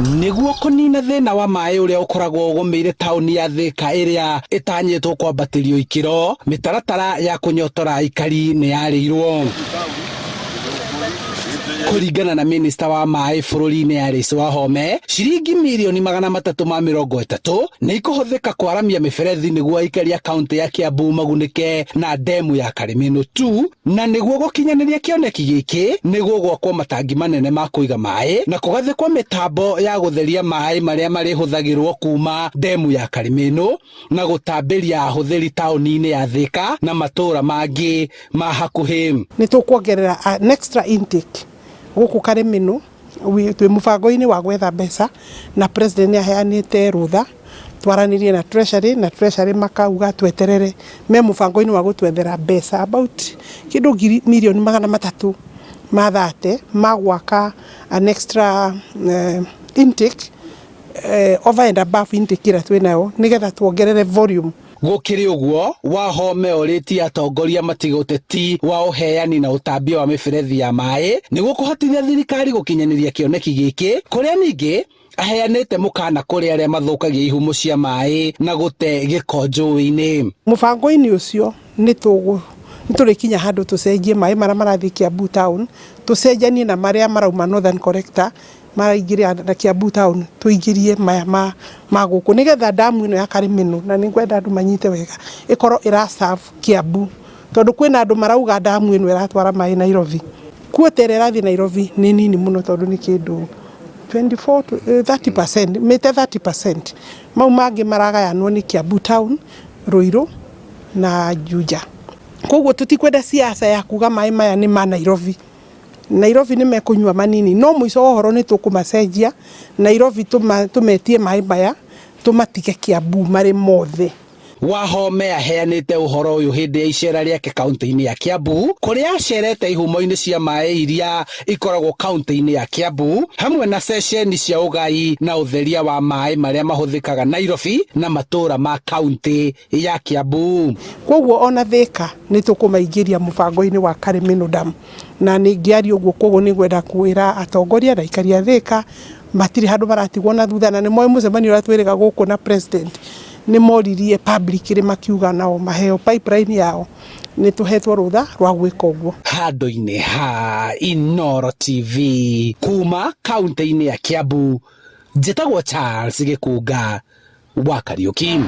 Nĩguo kũnina thĩna wa maaĩ ũrĩa ũkoragwo ũgũmĩire taũni ya Thika ĩrĩa ĩtanyĩtwo kwambatĩrio ikĩro, mĩtaratara ya kũnyotora aikari nĩ yarĩirwo. Kũringana na minista wa maaĩ bũrũri-inĩ Alice Wahome, ciringi mirioni 330 nĩ ikũhũthĩka kwaramia mĩberethi nĩguo aikari a kaũntĩ ya Kiambu magunĩke na ndemu ya Karimenu tu, na nĩguo gũkinyanĩria kĩoneki gĩkĩ nĩguo gwakwo matangi manene ma kũiga maaĩ na kũgathĩkwo mĩtambo ya gũtheria maaĩ marĩa marĩhũthagĩrwo kuma ndemu ya Karimenu na gũtambĩria ahũthĩri taũni-inĩ ya Thika na matũũra mangĩ ma hakuhĩ. Nĩ tũkuongerera an extra intake gũkũ Karimenu twĩ mũbango-inĩ wa gwetha mbeca na president nĩ aheanĩte rũtha twaranĩrie na treasury makauga tweterere me mũbango-inĩ wa gũtwethera mbeca about kĩndũ mirioni 330 ma gwaka an extra intake over and above intake ĩrĩa twĩnayo nĩgetha tuongerere volume. Gũkĩrĩ ũguo, Wahome orĩtie atongoria matige ũteti wa ũheani na ũtambia wa mĩberethi ya maaĩ nĩguo kũhotithia thirikari gũkinyanĩria kĩoneki gĩkĩ, kũrĩa ningĩ aheanĩte mũkana kũrĩ arĩa mathũkagia ihumo cia maaĩ na gũte gĩko njũĩ-inĩ. Mũbango-inĩ ũcio nĩ tũrĩkinya handũ tũcenjie maaĩ marĩa marathiĩ Kiambu town tũcenjanie na marĩa marauma Northern Collector maraingĩria na Kiambu town tuingĩrie maya ma gũkũ nĩgetha damu ĩno ya Karimenu, na nĩngwenda andũ manyite wega, ĩkorwo ĩraserve Kiambu tondũ kwĩna andũ marauga damu ĩno ĩratwara maaĩ Nairobi. Kuotera ĩrathiĩ Nairobi nĩ nini mũno tondũ nĩ kĩndũ 24 to 30%, mĩte 30%. Mau mangĩ maragayanwo nĩ Kiambu town, Ruiru na Juja. Koguo tutikwenda siasa ya kuga maaĩ maya nĩ ma Nairobi. Nairobi nĩ mekũnyua manini, no mũico wa ũhoro nĩ tũkũmacenjia Nairobi tũmetie maaĩ maya tũmatige Kiambu marĩ mothe. Wahome aheanĩte ũhoro ũyũ hĩndĩ ya icera rĩake kaũntĩ-inĩ ya Kiambu, kũrĩa acerete ihumo-inĩ cia maaĩ iria ikoragwo kaũntĩ-inĩ ya Kiambu hamwe na ceceni cia ũgai na ũtheria wa maaĩ marĩa mahũthĩkaga Nairobi na matũũra ma kaũntĩ ya Kiambu. Koguo ona Thika nĩ tũkũmaingĩria mũbango-inĩ wa Karimenu Dam, na nĩngĩaria ũguo, koguo nĩ ngwenda kwĩra atongoria na aikari a Thika matirĩ handũ maratigwo na thutha, na nĩ moĩ mũcemanio ũrĩa twĩrĩga gũkũ na president nĩ moririe publicly makiuga nao maheo pipeline yao, nĩ tũhetwo rũtha rwa gwĩka ũguo. Handũ-inĩ ha Inooro TV kuma kaũntĩ-inĩ ya Kiambu, njĩtagwo Charles Gĩkũnga wa Kariũki.